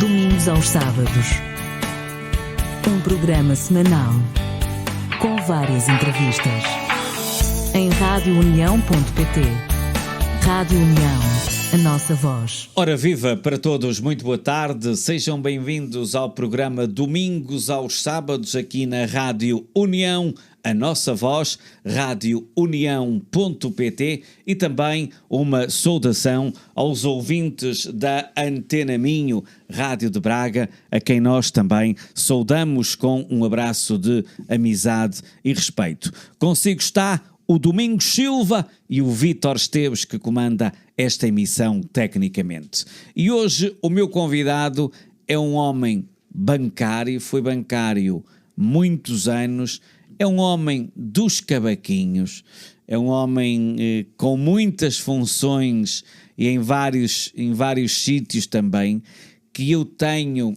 domingos aos sábados. Um programa semanal com várias entrevistas. Em radiounião.pt. Rádio União, a nossa voz. Ora viva para todos, muito boa tarde, sejam bem-vindos ao programa Domingos aos Sábados aqui na Rádio União, a nossa voz, radiounião.pt, e também uma saudação aos ouvintes da Antena Minho, Rádio de Braga, a quem nós também saudamos com um abraço de amizade e respeito. Consigo está o Domingos Silva e o Vítor Esteves, que comanda esta emissão tecnicamente. E hoje o meu convidado é um homem bancário, foi bancário muitos anos, é um homem dos cavaquinhos, é um homem com muitas funções e em vários sítios também, que eu tenho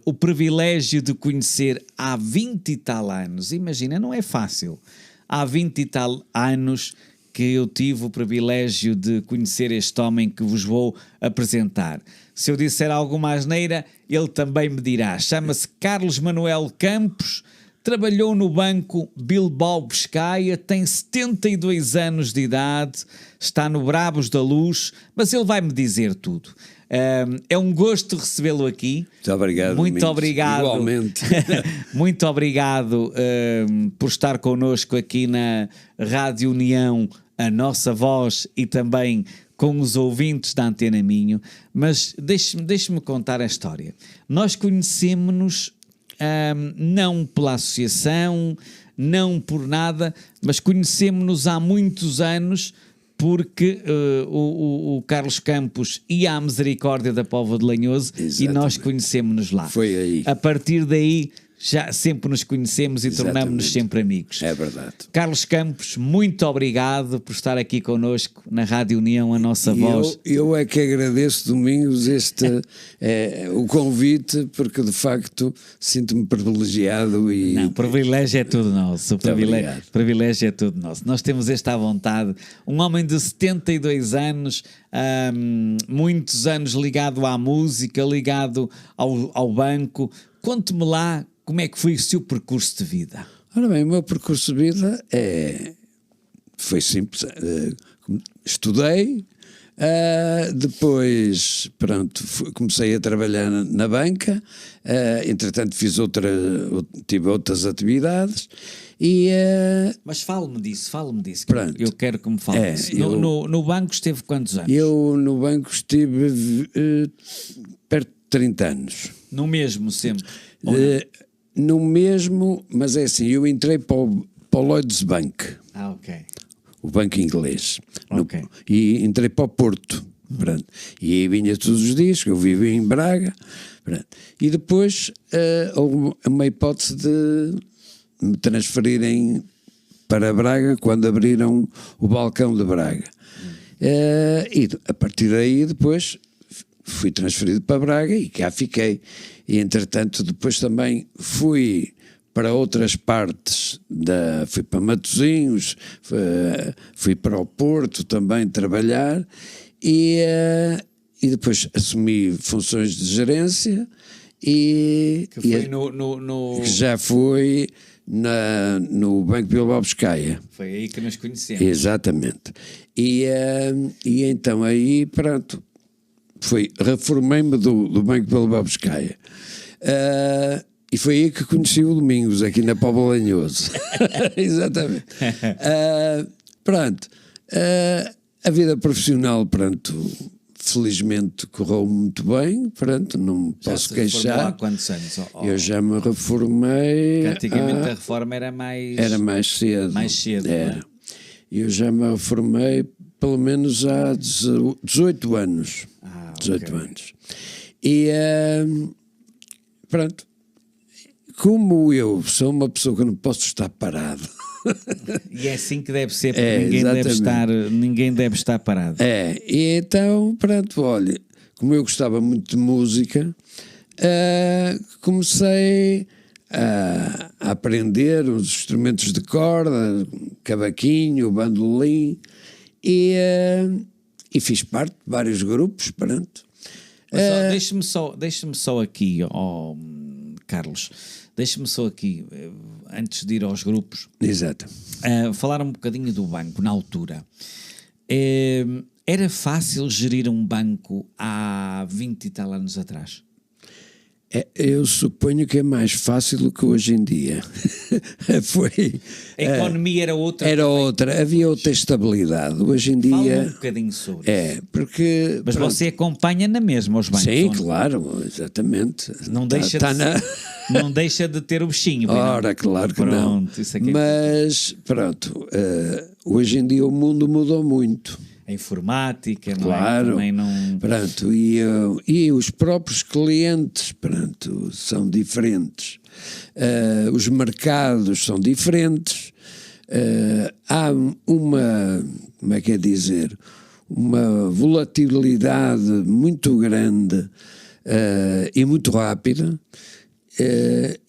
o privilégio de conhecer há 20 e tal anos. Imagina, não é fácil. Há 20 e tal anos que eu tive o privilégio de conhecer este homem que vos vou apresentar. Se eu disser alguma asneira, ele também me dirá. Chama-se Carlos Manuel Campos, trabalhou no Banco Bilbao Biscaia, tem 72 anos de idade, está no Bravos da Luz, mas ele vai-me dizer tudo. É um gosto recebê-lo aqui. Muito obrigado. Muito obrigado. Igualmente. Muito obrigado por estar connosco aqui na Rádio União, a nossa voz, e também com os ouvintes da Antena Minho. Mas deixe-me contar a história. Nós conhecemos-nos não pela associação, não por nada, mas conhecemos-nos há muitos anos, porque o Carlos Campos ia à Misericórdia da Póvoa de Lanhoso. Exatamente. E nós conhecemos-nos lá. Foi aí. A partir daí já sempre nos conhecemos e tornamos-nos sempre amigos. É verdade. Carlos Campos, muito obrigado por estar aqui connosco na Rádio União, a nossa voz. Eu é que agradeço, Domingos, o convite, porque de facto sinto-me privilegiado. Não, o privilégio é tudo nosso. O privilégio é tudo nosso. Nós temos esta vontade. Um homem de 72 anos, muitos anos ligado à música, ligado ao banco. Conte-me lá como é que foi o seu percurso de vida. Ora bem, o meu percurso de vida foi simples. Estudei, depois pronto, comecei a trabalhar na banca, entretanto tive outras atividades. Mas fale-me disso. Pronto. Eu quero que me fale disso. No banco esteve quantos anos? Eu no banco estive perto de 30 anos. No mesmo sempre? No mesmo, mas é assim, eu entrei para o Lloyds Bank. Ok. O banco inglês. Ok. E entrei para o Porto. Pronto. E aí vinha todos os dias, que eu vivia em Braga. Pronto. E depois houve uma hipótese de me transferirem para Braga quando abriram o balcão de Braga. E a partir daí depois fui transferido para Braga e cá fiquei. E entretanto depois também fui para outras partes, fui para Matosinhos, fui para o Porto também trabalhar e depois assumi funções de gerência que já foi no Banco Bilbao Biscaia. Foi aí que nos conhecemos. Exatamente. E então aí, pronto, reformei-me do Banco Bilbao Biscaia. E foi aí que conheci o Domingos, aqui na Póvoa de Lanhoso. Exatamente. Pronto. A vida profissional, pronto, felizmente correu muito bem, pronto, não me posso queixar. Há quantos anos? Eu já me reformei. Antigamente a reforma era mais cedo. Mais cedo. Era. Não é? Eu já me reformei pelo menos há 18 anos. 18 anos. E pronto. Como eu sou uma pessoa que não posso estar parado. E é assim que deve ser, porque ninguém deve estar parado. E então, pronto, olha, como eu gostava muito de música, comecei a aprender os instrumentos de corda, cavaquinho, bandolim, e fiz parte de vários grupos, pronto. Deixa-me só aqui, Carlos, deixa-me só aqui, antes de ir aos grupos, Exato. falar um bocadinho do banco na altura. Era fácil gerir um banco há 20 e tal anos atrás? Eu suponho que é mais fácil do que hoje em dia. A economia era outra. Era outra, havia outra estabilidade. Hoje em Fala dia. um bocadinho sobre isso. Porque. Mas você acompanha na mesma os bancos? Sim, claro, exatamente. Não deixa, não deixa de ter o bichinho. Ora, claro que não. Isso é que Mas, pronto, hoje em dia o mundo mudou muito. A informática, Claro, não é? Também não... pronto, e os próprios clientes, pronto, são diferentes, os mercados são diferentes, há uma, como é que é dizer, uma volatilidade muito grande e muito rápida.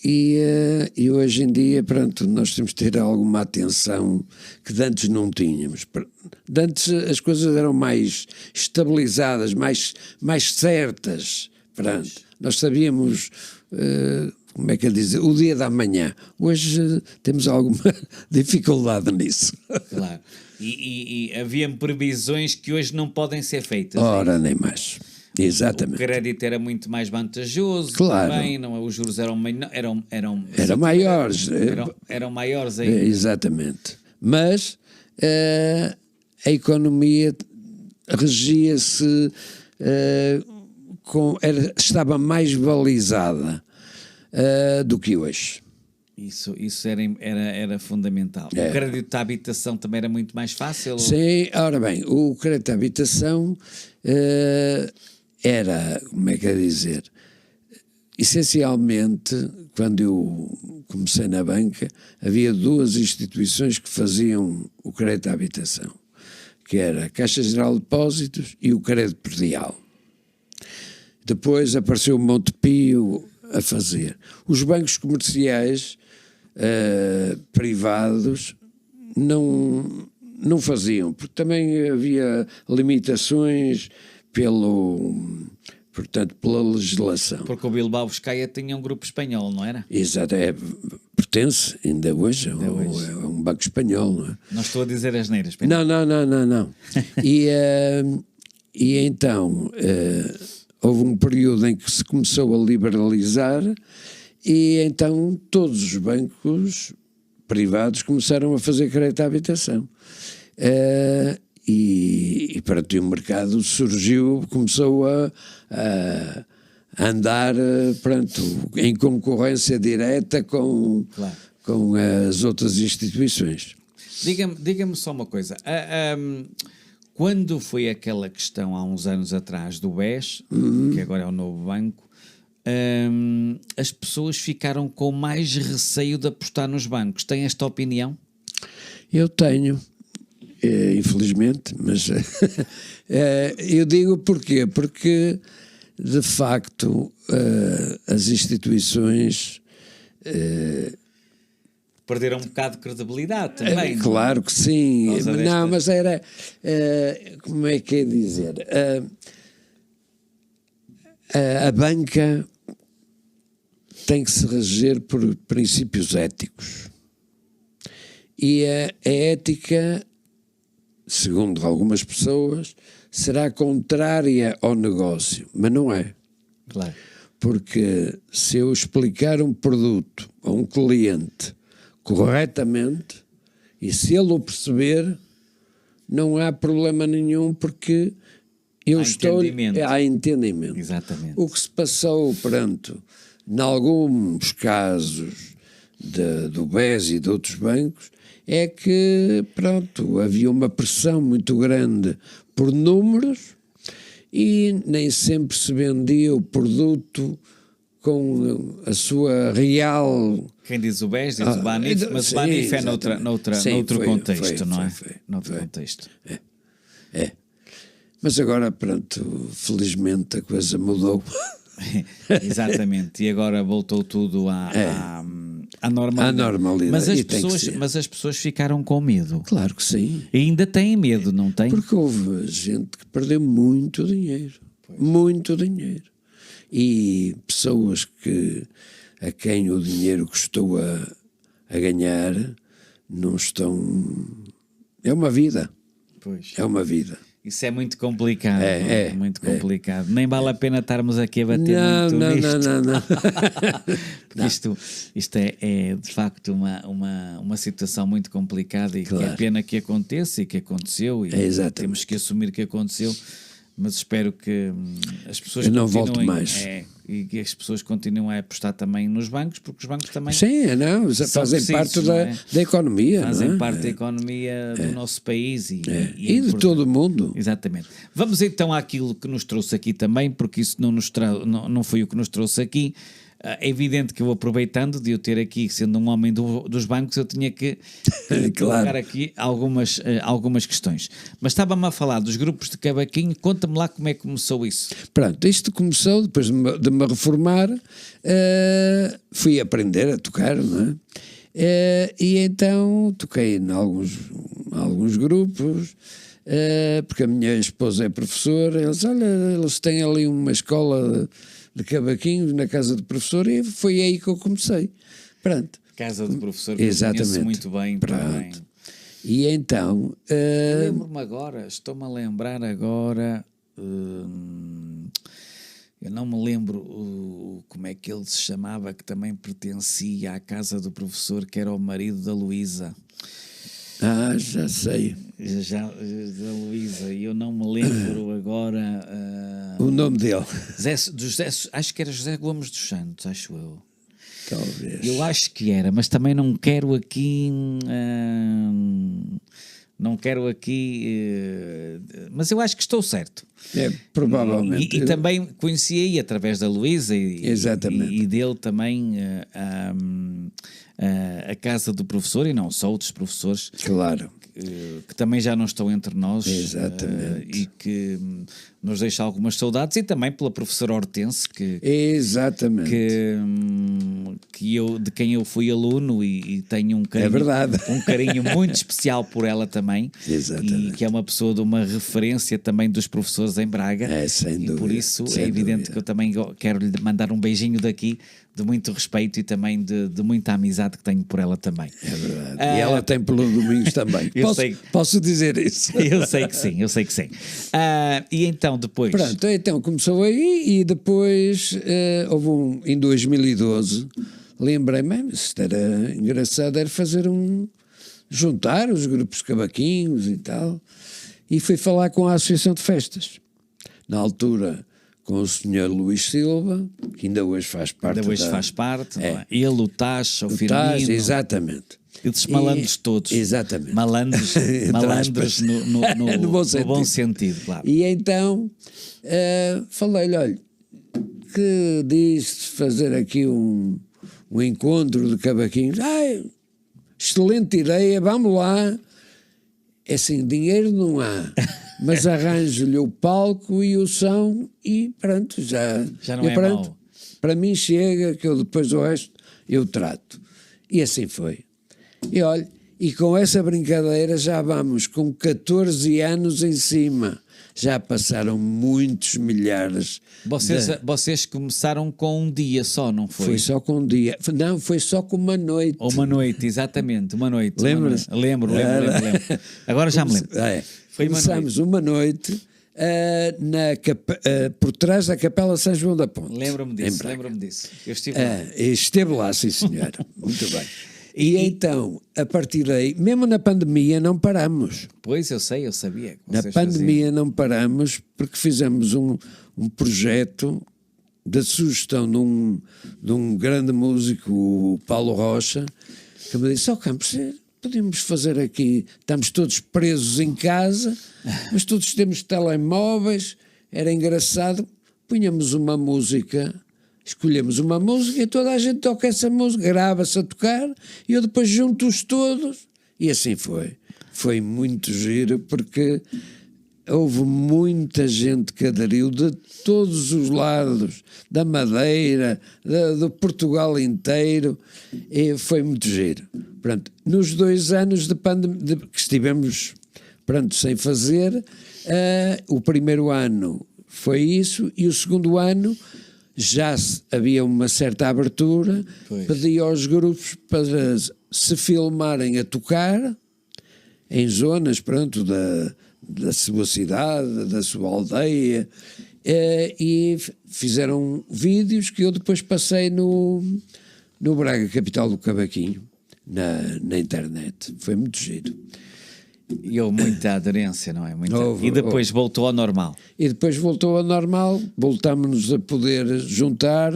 E hoje em dia, pronto, nós temos de ter alguma atenção que de antes não tínhamos. De antes as coisas eram mais estabilizadas, mais certas. Pronto. Nós sabíamos, como é que é dizer, o dia da manhã. Hoje temos alguma dificuldade nisso. Claro. E havia previsões que hoje não podem ser feitas. Ora, nem mais. Exatamente. O crédito era muito mais vantajoso, claro. Também, não, os juros eram maiores. Eram maiores ainda. Exatamente. Mas a economia regia-se, estava mais balizada do que hoje. Isso era fundamental. O crédito à habitação também era muito mais fácil? Sim, ora bem, o crédito à habitação era, como é que é dizer, essencialmente, quando eu comecei na banca, havia duas instituições que faziam o crédito à habitação, que era a Caixa Geral de Depósitos e o Crédito Predial. Depois apareceu o Montepio a fazer. Os bancos comerciais privados não faziam, porque também havia limitações pela legislação. Porque o Bilbao Vizcaya tinha um grupo espanhol, não era? Exato, pertence ainda hoje, é um banco espanhol, não é? Não estou a dizer asneiras. Não. E então houve um período em que se começou a liberalizar e então todos os bancos privados começaram a fazer crédito à habitação. E para o mercado surgiu, começou a andar em concorrência direta com as outras instituições. Diga-me só uma coisa. Quando foi aquela questão há uns anos atrás do BES, que agora é o novo banco, as pessoas ficaram com mais receio de apostar nos bancos. Tem esta opinião? Eu tenho. Infelizmente, mas eu digo porquê? Porque de facto as instituições perderam um bocado de credibilidade também. Claro que sim, não, mas era como é que é dizer, a banca tem que se reger por princípios éticos e a ética, segundo algumas pessoas, será contrária ao negócio, mas não é. Claro. Porque se eu explicar um produto a um cliente corretamente e se ele o perceber, não há problema nenhum porque há entendimento. Exatamente. O que se passou, em alguns casos do BES e de outros bancos, é que, havia uma pressão muito grande por números e nem sempre se vendia o produto com a sua real... Quem diz o BES diz o Banif, mas o Banif é noutro contexto, não é? Noutro contexto. É. Mas agora, felizmente a coisa mudou. Exatamente, e agora voltou tudo à normalidade. Mas as pessoas ficaram com medo. Claro que sim. E ainda têm medo, não têm? Porque houve gente que perdeu muito dinheiro. Muito dinheiro. E pessoas a quem o dinheiro custou a ganhar não estão... É uma vida. Pois. É uma vida. Isso é muito complicado. É muito complicado. Nem vale a pena estarmos aqui a bater Não. não. Porque isto é de facto uma situação muito complicada e que é pena que aconteça e que aconteceu e temos que assumir que aconteceu, mas espero que as pessoas não continuem, volte mais. E que as pessoas continuem a apostar também nos bancos, porque os bancos também fazem parte da economia. Fazem parte da economia do nosso país e de todo o mundo. Exatamente. Vamos então àquilo que nos trouxe aqui também, porque isso não foi o que nos trouxe aqui. É evidente que eu, aproveitando de eu ter aqui, sendo um homem dos bancos, eu tinha que colocar aqui algumas questões. Mas estava-me a falar dos grupos de cavaquinho, conta-me lá como é que começou isso. Pronto, isto começou depois de me reformar, fui aprender a tocar, não é? E então toquei em alguns grupos, porque a minha esposa é professora, eles têm ali uma escola de cavaquinhos na casa do professor e foi aí que eu comecei. Pronto. Casa do professor, que eu conheço muito bem também. E então... Estou-me a lembrar agora... eu não me lembro como é que ele se chamava, que também pertencia à casa do professor, que era o marido da Luísa. Já sei. Da Luísa, e eu não me lembro agora... o nome dele. Acho que era José Gomes dos Santos, acho eu. Talvez. Eu acho que era, mas também não quero aqui... mas eu acho que estou certo. Provavelmente. E também conheci aí através da Luísa e dele também a casa do professor, e não só outros professores. Claro. Que também já não estão entre nós. Exatamente. E que nos deixa algumas saudades, e também pela professora Hortense, Exatamente. de quem eu fui aluno e tenho um carinho muito especial por ela também. Exatamente. E que é uma pessoa de uma referência também dos professores em Braga. Sem dúvida. E por isso é evidente que eu também quero lhe mandar um beijinho daqui, de muito respeito e também de muita amizade que tenho por ela também. É verdade. E ela tem pelo Domingos também. Posso dizer isso? Eu sei que sim. E então depois... Pronto, então começou aí e depois houve em 2012, lembrei-me, isto era engraçado, era fazer juntar os grupos cavaquinhos e tal, e fui falar com a Associação de Festas. Na altura... com o Sr. Luís Silva, que ainda hoje faz parte. Não é? Ele, o Tacho, o Firmino. Exatamente. Esses malandros todos. Exatamente. Malandros no bom sentido, claro. E então falei-lhe, olha, que diz fazer aqui um encontro de cavaquinhos? Excelente ideia, vamos lá. É assim, dinheiro não há. Mas arranjo-lhe o palco e o som e pronto, já não é mau. Para mim chega, que eu depois o resto eu trato. E assim foi. E olha, e com essa brincadeira já vamos com 14 anos em cima. Já passaram muitos milhares. Vocês começaram com um dia só, não foi? Foi só com um dia. Não, foi só com uma noite. Ou uma noite, exatamente, uma noite. Lembra-se? Lembro. Agora já me lembro. Começámos uma noite por trás da Capela São João da Ponte. Lembro-me disso. Eu estive lá. Esteve lá, sim senhora. Muito bem. E então, a partir daí, mesmo na pandemia não paramos. Pois, eu sabia. Na pandemia não paramos porque fizemos um projeto da sugestão de um grande músico, o Paulo Rocha, que me disse, Campos, podemos fazer aqui, estamos todos presos em casa, mas todos temos telemóveis, era engraçado, punhamos uma música... Escolhemos uma música e toda a gente toca essa música, grava-se a tocar e eu depois junto-os todos. E assim foi. Foi muito giro porque houve muita gente que aderiu de todos os lados, da Madeira, do Portugal inteiro, e foi muito giro. Pronto, nos 2 anos de pandemia que estivemos sem fazer, o primeiro ano foi isso, e o segundo ano já havia uma certa abertura, pedi aos grupos para se filmarem a tocar em zonas, pronto, da sua cidade, da sua aldeia, e fizeram vídeos que eu depois passei no Braga, capital do cavaquinho, na internet. Foi muito giro. E houve muita aderência, não é? E depois voltou ao normal. E depois voltou ao normal, voltámos-nos a poder juntar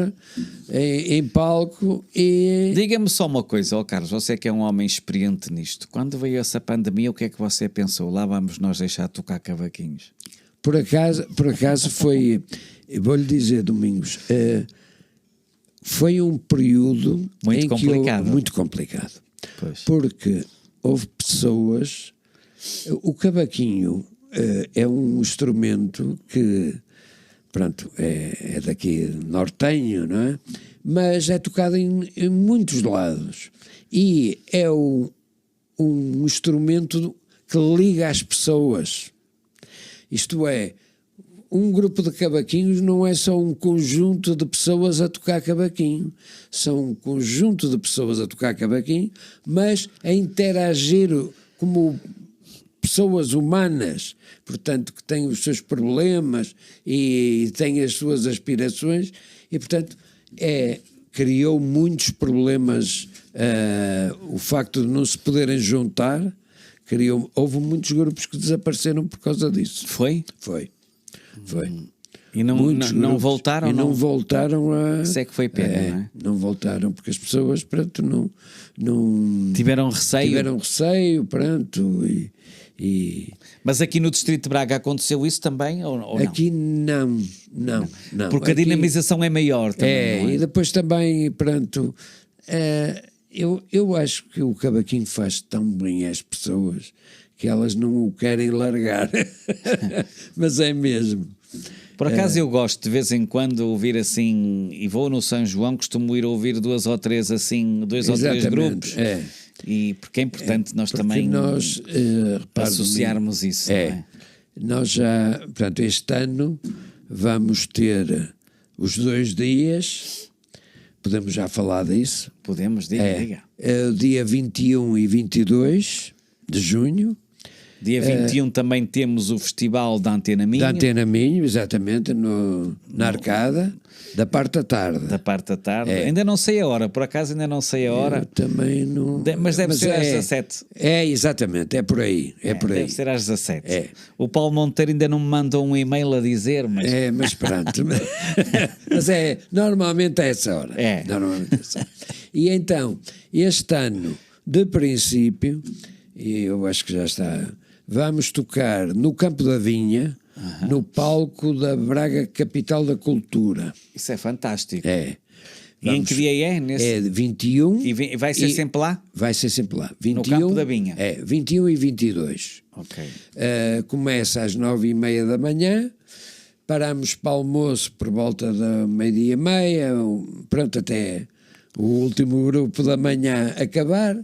em palco e... Diga-me só uma coisa, Carlos, você que é um homem experiente nisto, quando veio essa pandemia, o que é que você pensou? Lá vamos nós deixar de tocar cavaquinhos. Por acaso foi, vou-lhe dizer, Domingos, foi um período muito complicado. Muito complicado. Pois. Porque houve pessoas... O cavaquinho é um instrumento que, pronto, é daqui nortenho, não é? Mas é tocado em muitos lados. E é um instrumento que liga as pessoas. Isto é, um grupo de cavaquinhos não é só um conjunto de pessoas a tocar cavaquinho. São um conjunto de pessoas a tocar cavaquinho, mas a interagir como pessoas humanas, portanto, que têm os seus problemas e têm as suas aspirações, e, portanto, criou muitos problemas. O facto de não se poderem juntar, houve muitos grupos que desapareceram por causa disso. Foi? Foi. E não voltaram? E não voltaram a... Isso é que foi pena, não é? Não voltaram, porque as pessoas, pronto, não... Tiveram receio? Tiveram receio, pronto, Mas aqui no Distrito de Braga aconteceu isso também, ou não? Aqui não. Porque a dinamização é maior também, não é? E depois também, pronto, eu acho que o cavaquinho faz tão bem às pessoas que elas não o querem largar. Mas é mesmo. Por acaso eu gosto de vez em quando ouvir assim, e vou no São João, costumo ir ouvir dois ou três grupos. E porque é importante nós também associarmos isso. Não é? Nós já, portanto, este ano vamos ter os 2 dias, podemos já falar disso. Podemos, diga. Dia 21 e 22 de junho. Dia 21 também temos o Festival da Antena Minho. Da Antena Minho, exatamente, na Arcada, da parte da tarde. Da parte da tarde. Ainda não sei a hora, por acaso ainda não sei a hora. Eu também não... Mas deve ser às 17. Exatamente, é por aí. Deve ser às 17. O Paulo Monteiro ainda não me mandou um e-mail a dizer, mas... mas pronto. Mas normalmente é essa hora. Normalmente é essa hora. E então, este ano, de princípio, e eu acho que já está... Vamos tocar no Campo da Vinha, no palco da Braga Capital da Cultura. Isso é fantástico. E em que dia é? É 21. E vai ser sempre lá? Vai ser sempre lá. 21, no Campo da Vinha? 21 e 22. Ok. Começa às 9h30 da manhã, paramos para o almoço por volta da 12h30, pronto, até o último grupo da manhã acabar.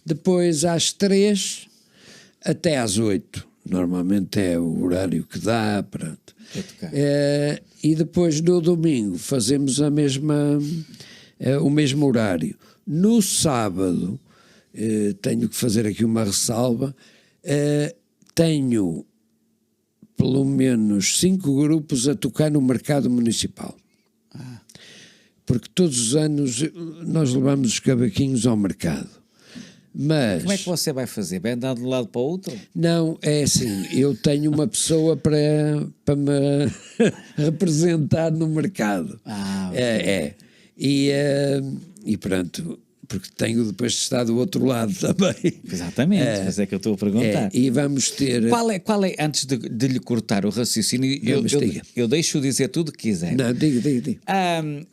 Depois às 3 até às 8, normalmente é o horário que dá, pronto. E depois no domingo fazemos o mesmo horário. No sábado, tenho que fazer aqui uma ressalva, tenho pelo menos 5 grupos a tocar no mercado municipal. Porque todos os anos nós levamos os cavaquinhos ao mercado. Mas, como é que você vai fazer? Vai andar de um lado para o outro? Não, é assim, eu tenho uma pessoa para me representar no mercado. E pronto, porque tenho depois de estar do outro lado também. Exatamente, mas é que eu estou a perguntar. E vamos ter... Qual é antes de lhe cortar o raciocínio, eu deixo dizer tudo o que quiser. Não, diga.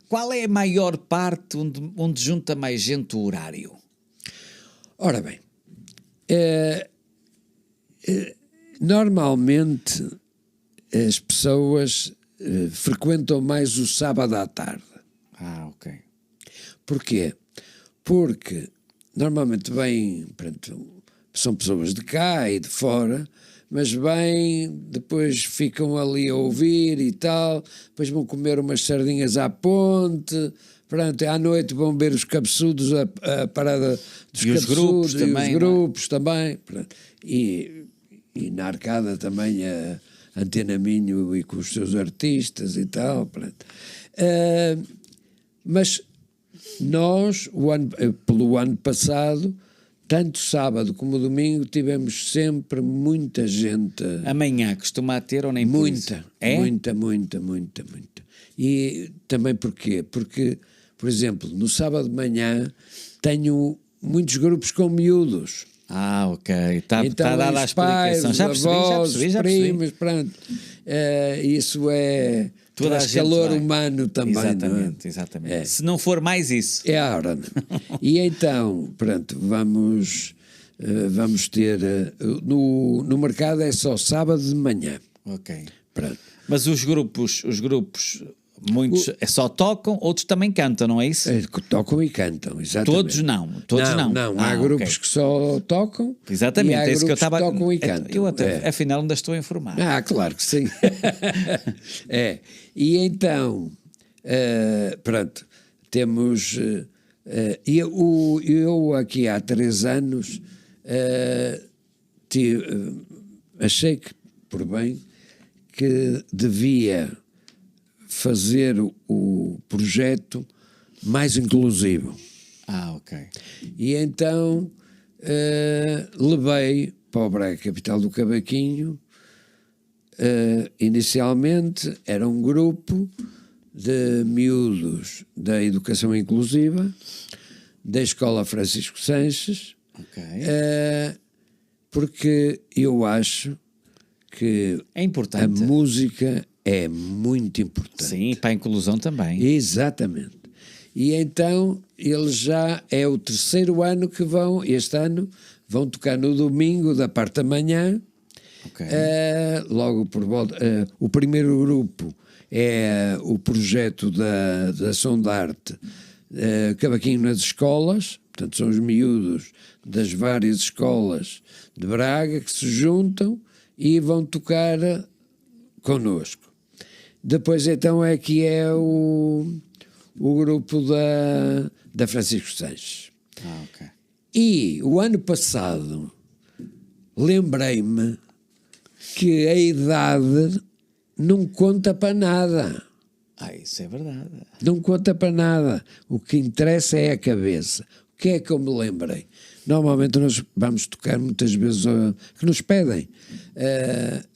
Qual é a maior parte onde junta mais gente o horário? Ora bem, normalmente as pessoas frequentam mais o sábado à tarde. Ok. Porquê? Porque normalmente são pessoas de cá e de fora, mas bem, depois ficam ali a ouvir e tal, depois vão comer umas sardinhas à ponte, pronto, à noite vão ver os cabeçudos, a parada dos E os grupos cabeçudos, e também, os grupos também, pronto. E na Arcada também a Antena Minho e com os seus artistas e tal, pronto. Mas nós, pelo ano passado, tanto sábado como domingo, tivemos sempre muita gente. Amanhã costuma ter ou nem por isso? Muita. E também porquê? Porque, por exemplo, no sábado de manhã tenho muitos grupos com miúdos. Ok. Está Então, dada a os pais, explicação. os Já avós, percebi. os primos, pronto. Isso é... Toda a traz gente calor vai. humano também, Exatamente. É. Se não for mais isso. É a hora. E então, pronto, vamos ter... no mercado é só sábado de manhã. Ok. Pronto. Mas os grupos, muitos só tocam, outros também cantam, não é isso? Tocam e cantam, exatamente. Todos não. Há grupos ok. que só tocam. Exatamente, e há é isso que eu grupos estava. tocam e cantam. Eu até, afinal, ainda estou a informar. Claro que sim. E então, pronto, temos. Eu aqui há 3 anos achei que, por bem, que devia fazer o projeto mais inclusivo. Ok. E então levei para o Braga Capital do Cavaquinho. Inicialmente era um grupo de miúdos da educação inclusiva, da Escola Francisco Sanches, porque eu acho que é importante. A música é muito importante. Sim, para a inclusão também. Exatamente. E então eles já é o 3º ano que vão, este ano, vão tocar no domingo da parte da manhã. Logo por volta. O primeiro grupo é o projeto da Ação de Arte Cavaquinho nas Escolas, portanto são os miúdos das várias escolas de Braga que se juntam e vão tocar connosco. Depois então é que é o grupo da Francisco Sanches. Ok. E o ano passado lembrei-me que a idade não conta para nada. Isso é verdade. Não conta para nada. O que interessa é a cabeça. O que é que eu me lembrei? Normalmente nós vamos tocar muitas vezes que nos pedem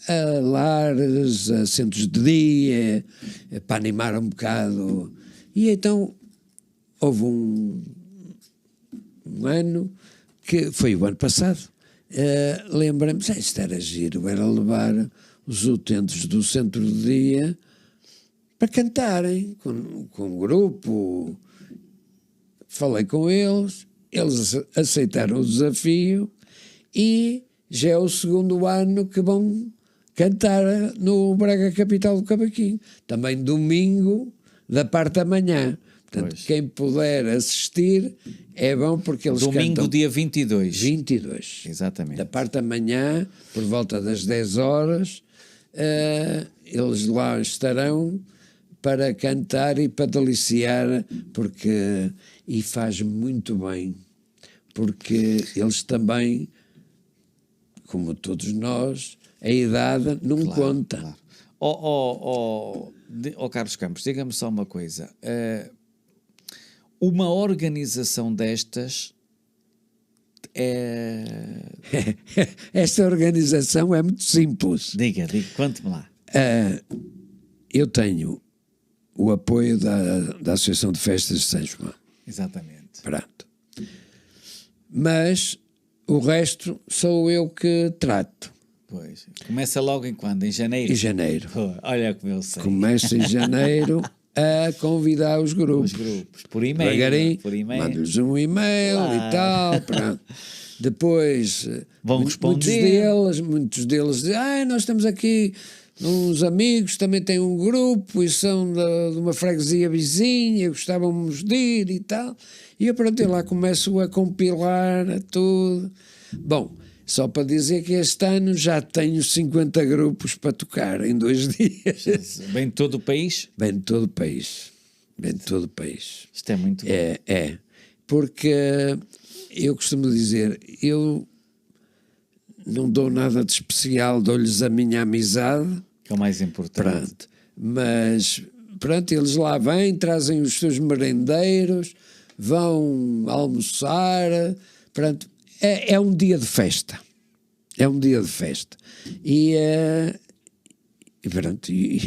a lares, a centros de dia, para animar um bocado. E então houve um ano que foi o ano passado. Lembrei-me, isto era giro, era levar os utentes do centro de dia para cantarem com um grupo. Falei com eles aceitaram o desafio e já é o 2º ano que vão cantar no Braga Capital do Cavaquinho. Também domingo da parte da manhã. Portanto, quem puder assistir é bom porque eles domingo, cantam... dia 22. 22. Exatamente. Da parte da manhã, por volta das 10 horas, eles lá estarão para cantar e para deliciar, e faz muito bem, porque eles também, como todos nós, a idade não conta. Claro. Carlos Campos, diga-me só uma coisa. Uma organização destas é... Esta organização é muito simples. Diga, conte-me lá. Eu tenho o apoio da Associação de Festas de São João. Exatamente. Pronto. Mas o resto sou eu que trato. Pois. Começa logo em quando? Em janeiro? Em janeiro. Pô, olha como eu sei. Começa em janeiro a convidar os grupos. Por e-mail. Devagarinho, mando-lhes um e-mail e tal, pronto. Depois, vão responder. Muitos deles dizem, nós estamos aqui, uns amigos, também têm um grupo e são de uma freguesia vizinha, gostávamos de ir e tal. E eu, pronto, eu lá começo a compilar tudo. Bom, Só para dizer que este ano já tenho 50 grupos para tocar em 2 dias. Vem de todo o país? Vem de todo o país. Vem de todo o país. Isto é muito bom. É. Porque eu costumo dizer, eu não dou nada de especial, dou-lhes a minha amizade. Que é o mais importante. Pronto. Mas, pronto, eles lá vêm, trazem os seus merendeiros, vão almoçar, pronto. É um dia de festa. É um dia de festa. E pronto, e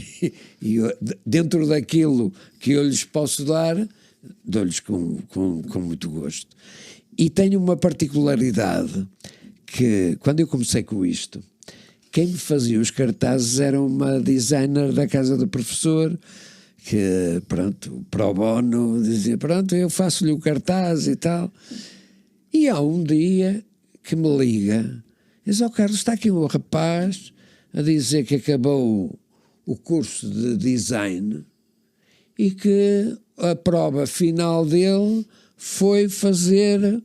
dentro daquilo que eu lhes posso dar, dou-lhes com muito gosto. E tenho uma particularidade que, quando eu comecei com isto, quem me fazia os cartazes era uma designer da casa do professor, que, pronto, pro bono, dizia, pronto, eu faço-lhe o cartaz e tal. E há um dia que me liga, diz, Carlos, está aqui um rapaz a dizer que acabou o curso de design e que a prova final dele foi fazer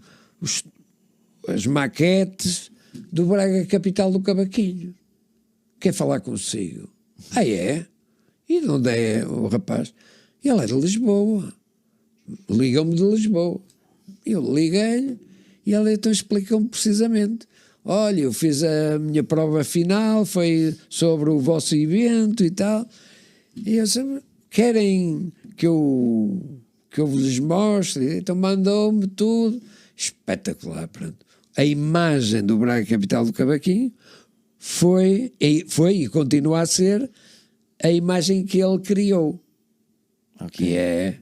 as maquetes do Braga Capital do Cavaquinho. Quer falar consigo? Ah, é? E de onde é o rapaz? Ele é de Lisboa. Ligam-me de Lisboa. Eu liguei-lhe e ele então explicou-me precisamente. Olha, eu fiz a minha prova final, foi sobre o vosso evento e tal. E eu disse, querem que eu vos mostre? Então mandou-me tudo. Espetacular, pronto. A imagem do Braga Capital do Cavaquinho foi e continua a ser a imagem que ele criou. Okay. Que é...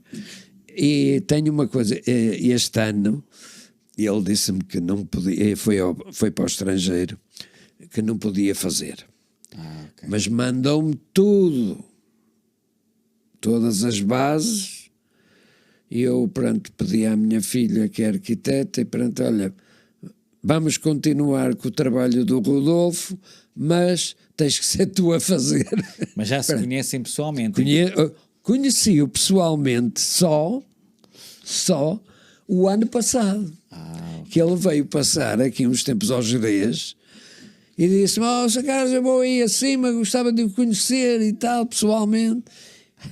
E tenho uma coisa, este ano... Ele disse-me que não podia, foi para o estrangeiro, que não podia fazer. Okay. Mas mandou-me tudo, todas as bases, e eu, pronto, pedi à minha filha, que é arquiteta, e pronto, olha, vamos continuar com o trabalho do Rodolfo, mas tens que ser tu a fazer. Mas já se conhecem pessoalmente? Conheci-o pessoalmente só o ano passado. Que ele veio passar aqui uns tempos aos Jerez e disse-me, Sr. Carlos, eu vou aí acima, gostava de o conhecer e tal, pessoalmente.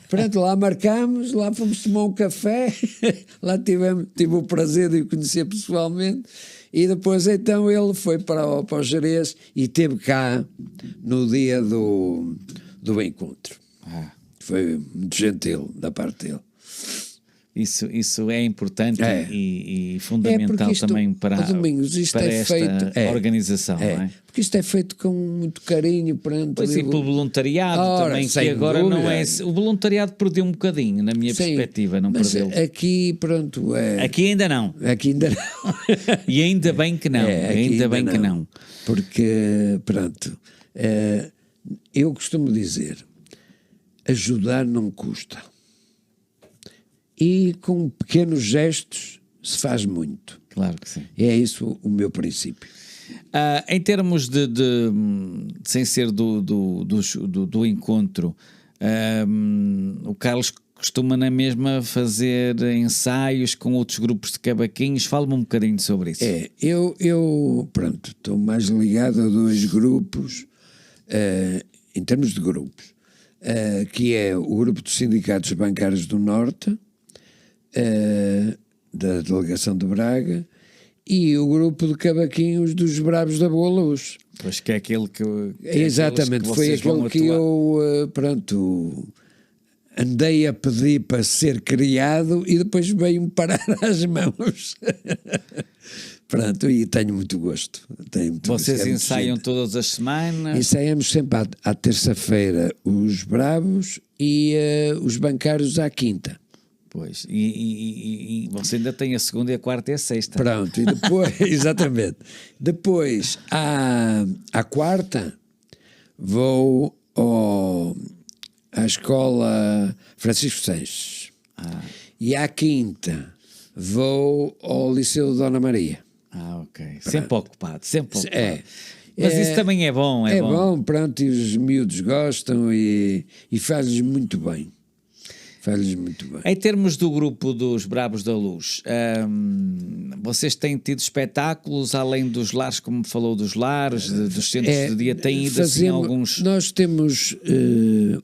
Pronto, lá marcámos, lá fomos tomar um café, lá tive o prazer de o conhecer pessoalmente, e depois então ele foi para os Jerez e esteve cá no dia do encontro. Foi muito gentil da parte dele. Isso é importante e fundamental também para esta organização, não é? Porque isto é feito com muito carinho. Pois e pelo voluntariado também, que agora dúvida. Não é... O voluntariado perdeu um bocadinho, na minha perspectiva, não mas perdeu. Aqui, pronto... Aqui ainda não. Aqui ainda não. E ainda bem que não. Ainda bem que não. Porque, pronto, eu costumo dizer, ajudar não custa. E com pequenos gestos se faz muito. Claro que sim. É isso o meu princípio. Em termos de sem ser do encontro, o Carlos costuma na mesma fazer ensaios com outros grupos de cavaquinhos. Fala-me um bocadinho sobre isso. Eu pronto, estou mais ligado a 2 grupos, em termos de grupos, que é o grupo dos sindicatos bancários do Norte, da delegação de Braga, e o grupo de cavaquinhos dos Bravos da Boa Luz. Pois que é aquele que... Exatamente, que foi aquele que eu, pronto, andei a pedir para ser criado e depois veio-me parar às mãos. Pronto, e tenho muito gosto. Vocês ensaiam todas as semanas? Ensaiamos sempre à terça-feira os Bravos e os bancários à quinta. Pois, e você ainda tem a segunda, a quarta e a sexta. Pronto, e depois, exatamente. Depois, à quarta, vou à escola Francisco Seixas. E à quinta, vou ao Liceu de Dona Maria. Ok. Sempre ocupado, sempre ocupado. Mas isso também é bom, é bom. Pronto, e os miúdos gostam e faz-lhes muito bem. Faz-lhes muito bem. Em termos do grupo dos Bravos da Luz, vocês têm tido espetáculos além dos lares, como falou dos lares, dos centros de dia, têm ido assim alguns... Nós temos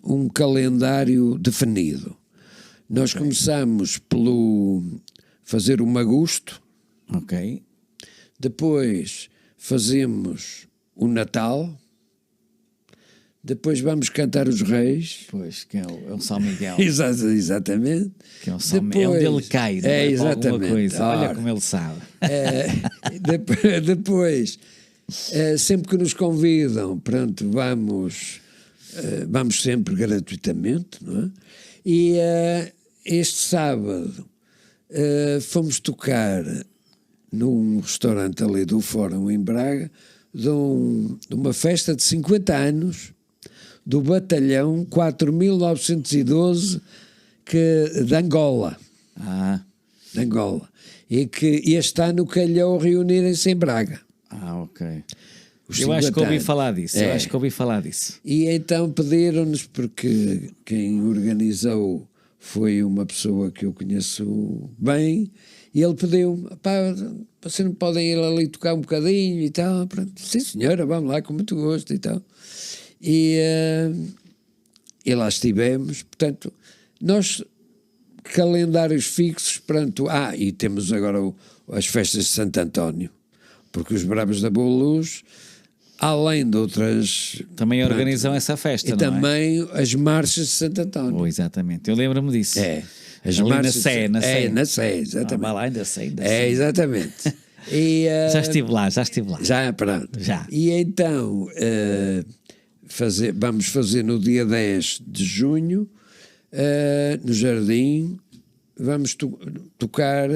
um calendário definido. Nós começamos pelo fazer o Magusto, Ok. depois fazemos o Natal, depois vamos cantar os Reis. Pois, que é o São Miguel. Exatamente. Que é onde ele cai, não é? Para alguma exatamente. coisa. Olha como ele sabe. Depois, sempre que nos convidam, pronto, vamos sempre gratuitamente, não é? E este sábado fomos tocar num restaurante ali do Fórum em Braga de uma festa de 50 anos do Batalhão 4.912 de Angola. De Angola. E que este ano calhou reunirem-se em Braga. Ok. Eu acho que ouvi falar disso. E então pediram-nos, porque quem organizou foi uma pessoa que eu conheço bem, e ele pediu-me, vocês não podem ir ali tocar um bocadinho e tal? Pronto. Sim, senhora, vamos lá, com muito gosto e tal. E lá estivemos. Portanto, nós, calendários fixos, pronto. E temos agora as festas de Santo António, porque os Bravos da Boa Luz, além de outras... Também organizam essa festa, não é? E também as marchas de Santo António. Exatamente, eu lembro-me disso. As ali marchas na Sé. Na Sé, exatamente. Vai lá, ainda sei. Exatamente. E, já estive lá. Pronto. Já. E então, vamos fazer no dia 10 de junho, no Jardim, vamos tocar...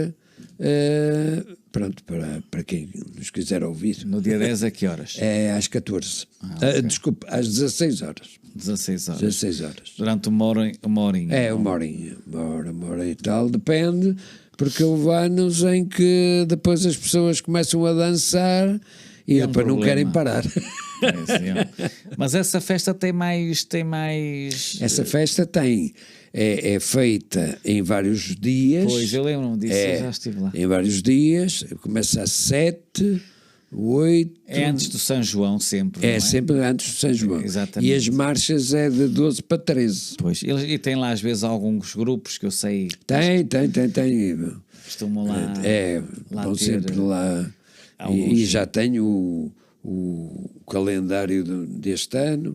pronto, para quem nos quiser ouvir. No dia 10 a que horas? Às 14. Okay. Desculpa, às 16 horas. 16 horas. 16 horas. Durante uma horinha. Uma horinha. Uma hora e tal, depende, porque houve anos em que depois as pessoas começam a dançar e depois não querem parar. Mas essa festa tem mais... Essa festa tem... É feita em vários dias. Pois, eu lembro-me disso, eu já estive lá. Em vários dias, começa às 7, 8... É antes do São João sempre, não é? Sempre antes do São João. Exatamente. E as marchas é de 12 para 13. Pois, e tem lá às vezes alguns grupos que eu sei... Tem. Costumam lá... Vão sempre lá. E já tenho o calendário deste ano.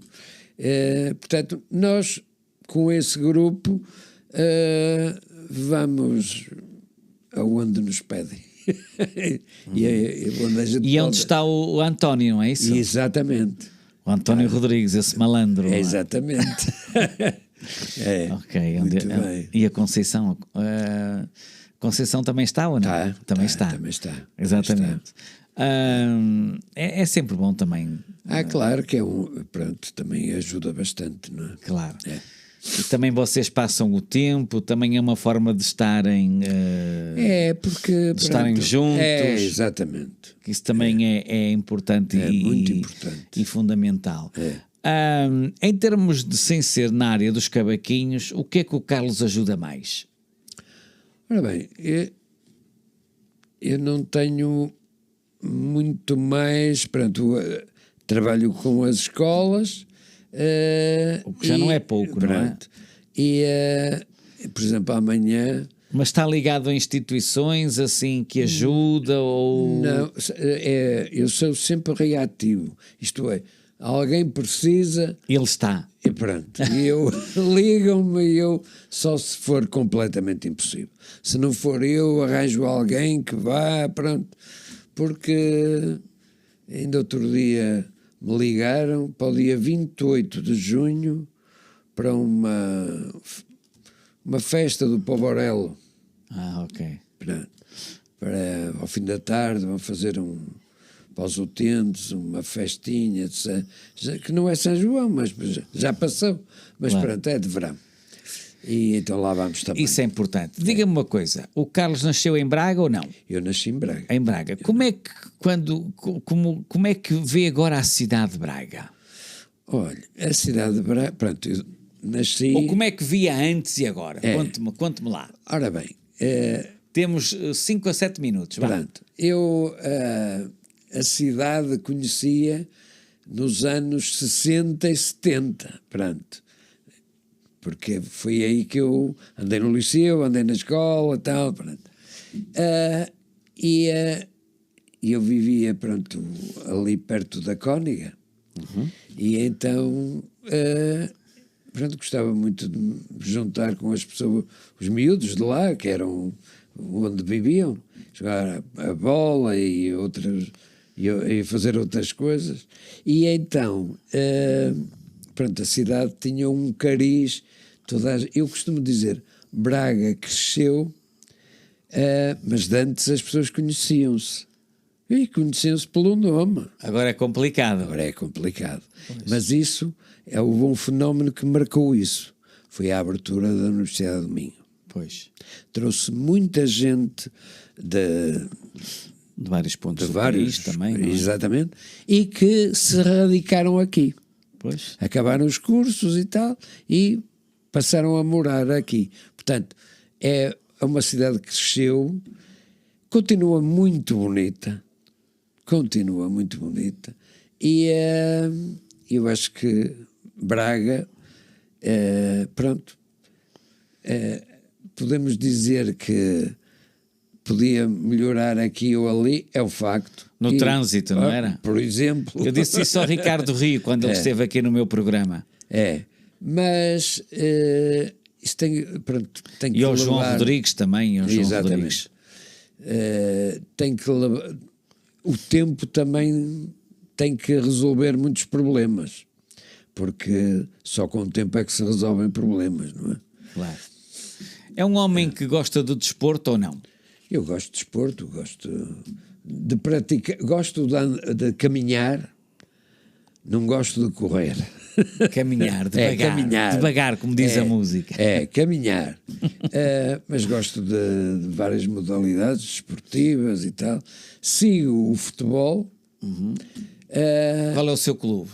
Portanto, nós... com esse grupo vamos aonde nos pedem. E onde está o António, não é isso? Exatamente. O António Rodrigues, esse malandro. Exatamente. Ok. Muito bem. E a Conceição? Conceição também está ou não? Também está. Exatamente. É sempre bom também. Claro que pronto, também ajuda bastante, não é? Claro. E também vocês passam o tempo, também é uma forma de estarem porque de estarem juntos. Exatamente. Que isso também é importante muito importante e fundamental. Em termos de sem ser na área dos cavaquinhos, o que é que o Carlos ajuda mais? Ora bem, eu não tenho muito mais, pronto, trabalho com as escolas. O que já não é pouco, não é? E, por exemplo, amanhã... Mas está ligado a instituições assim que ajuda ou... Não, eu sou sempre reativo. Isto é, alguém precisa... Ele está. E pronto. E ligam-me e eu, só se for completamente impossível. Se não for eu, arranjo alguém que vá, pronto. Porque ainda outro dia... me ligaram para o dia 28 de junho para uma festa do Poborello. Ok. Para ao fim da tarde vão fazer para os utentes uma festinha, que não é São João, mas já passou. Mas claro. Pronto, é de verão. E então lá vamos também. Isso é importante. Diga-me uma coisa, o Carlos nasceu em Braga ou não? Eu nasci em Braga. Em Braga. Como é que vê agora a cidade de Braga? Olha, a cidade de Braga, pronto, nasci... Ou como é que via antes e agora? Conte-me lá. Ora bem, Temos 5 a 7 minutos. Vá. pronto, eu a cidade conhecia nos anos 60 e 70, pronto. Porque foi aí que eu andei no liceu, andei na escola e tal, pronto. E eu vivia, pronto, ali perto da Cóniga. E então, pronto, gostava muito de me juntar com as pessoas, os miúdos de lá, que eram onde viviam, jogar a bola e outras, e fazer outras coisas. E então, pronto, a cidade tinha um cariz, eu costumo dizer, Braga cresceu, mas de antes as pessoas conheciam-se. E conheciam-se pelo nome. Agora é complicado. Agora é complicado. Mas isso, houve um fenómeno que marcou isso. Foi a abertura da Universidade do Minho. Pois. Trouxe muita gente de vários pontos do vários país também, não é? Exatamente. E que se radicaram aqui. Pois. Acabaram os cursos e tal, e passaram a morar aqui. Portanto, é uma cidade que cresceu, continua muito bonita, e eu acho que Braga, pronto, podemos dizer que podia melhorar aqui ou ali, é o facto. No trânsito, não era? Por exemplo. Eu disse isso ao Ricardo Rio quando ele esteve aqui no meu programa. Mas isso tem que E ao João Rodrigues também. Exatamente. Tem que levar... O tempo também tem que resolver muitos problemas, porque só com o tempo é que se resolvem problemas, não é? Claro. É um homem que gosta do desporto ou não? Eu gosto de desporto, gosto de praticar, gosto de caminhar, não gosto de correr. Caminhar, devagar, caminhar. Devagar, como diz a música. Caminhar. Mas gosto de várias modalidades esportivas e tal. Sigo o futebol. Qual é o seu clube?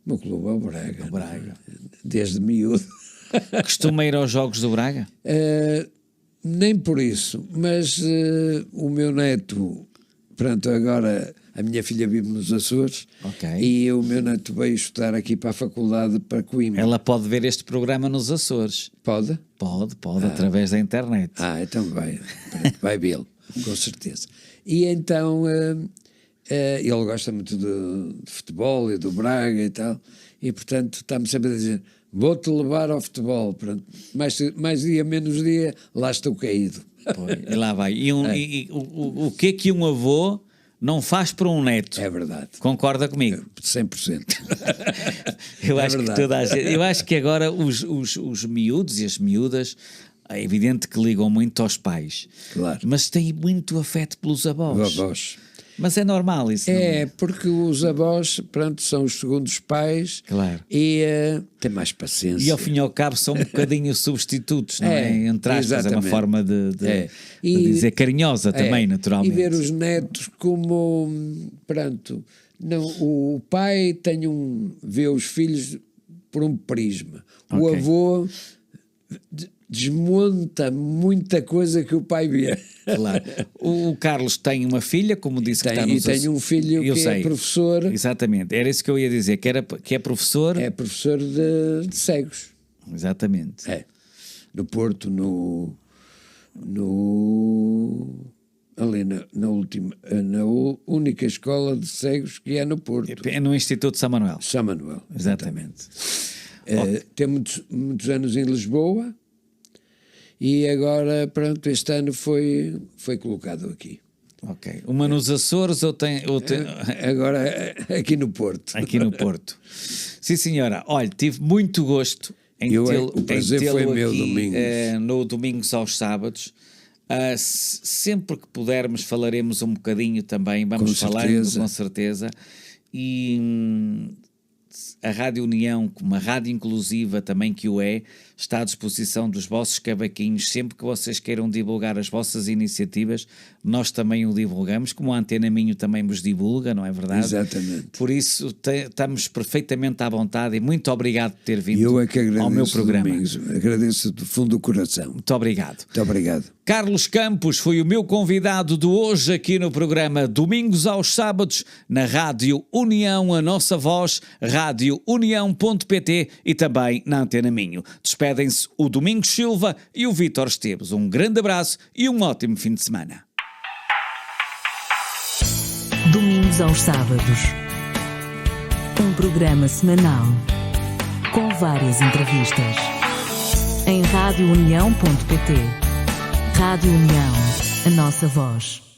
O meu clube é o Braga. O Braga. Desde miúdo. Costuma ir aos jogos do Braga? Nem por isso, mas o meu neto, pronto, agora a minha filha vive nos Açores, e o meu neto veio estudar aqui para a faculdade para Coimbra. Ela pode ver este programa nos Açores. Pode? Pode, através da internet. Então vai vê-lo, com certeza. E então ele gosta muito de futebol e do Braga e tal, e portanto está-me sempre a dizer: vou-te levar ao futebol. Pronto. Mais dia, menos dia, lá estou caído. E lá vai. E o que é que um avô não faz para um neto? É verdade. Concorda comigo? 100%. Eu acho que agora os miúdos e as miúdas, é evidente que ligam muito aos pais. Claro. Mas têm muito afeto pelos avós. Mas é normal isso, não é? Porque os avós, pronto, são os segundos pais. Claro. E têm mais paciência. E ao fim e ao cabo são um bocadinho substitutos, não é? Entre aspas, exatamente. É uma forma de dizer carinhosa também, naturalmente. E ver os netos como, pronto, não, o pai vê os filhos por um prisma. O avô desmonta muita coisa que o pai vê. Claro. O Carlos tem uma filha, como disse, que está nos... E tem um filho que é professor. Exatamente, era isso que eu ia dizer, que é professor... É professor de cegos. Exatamente. No Porto, ali na única escola de cegos que é no Porto. É no Instituto São Manuel. São Manuel. Exatamente. Tem muitos anos em Lisboa. E agora, pronto, este ano foi colocado aqui. Ok. Uma nos Açores ou tem... Agora aqui no Porto. Aqui no Porto. Sim, senhora. Olha, tive muito gosto em tê-lo aqui no Domingos aos Sábados. Sempre que pudermos falaremos um bocadinho também. Vamos falando, com certeza. E... a Rádio União, como uma rádio inclusiva também que o é, está à disposição dos vossos cavaquinhos. Sempre que vocês queiram divulgar as vossas iniciativas, nós também o divulgamos, como a Antena Minho também vos divulga, não é verdade? Exatamente. Por isso estamos perfeitamente à vontade e muito obrigado por ter vindo Eu é que agradeço, ao meu programa. Domingos, agradeço do fundo do coração. Muito obrigado. Muito obrigado. Carlos Campos foi o meu convidado de hoje aqui no programa Domingos aos Sábados, na Rádio União, a nossa voz, radiounião.pt e também na Antena Minho. Despedem-se o Domingos Silva e o Vítor Esteves. Um grande abraço e um ótimo fim de semana. Domingos aos Sábados. Um programa semanal com várias entrevistas. Em radiounião.pt. Rádio União, a nossa voz.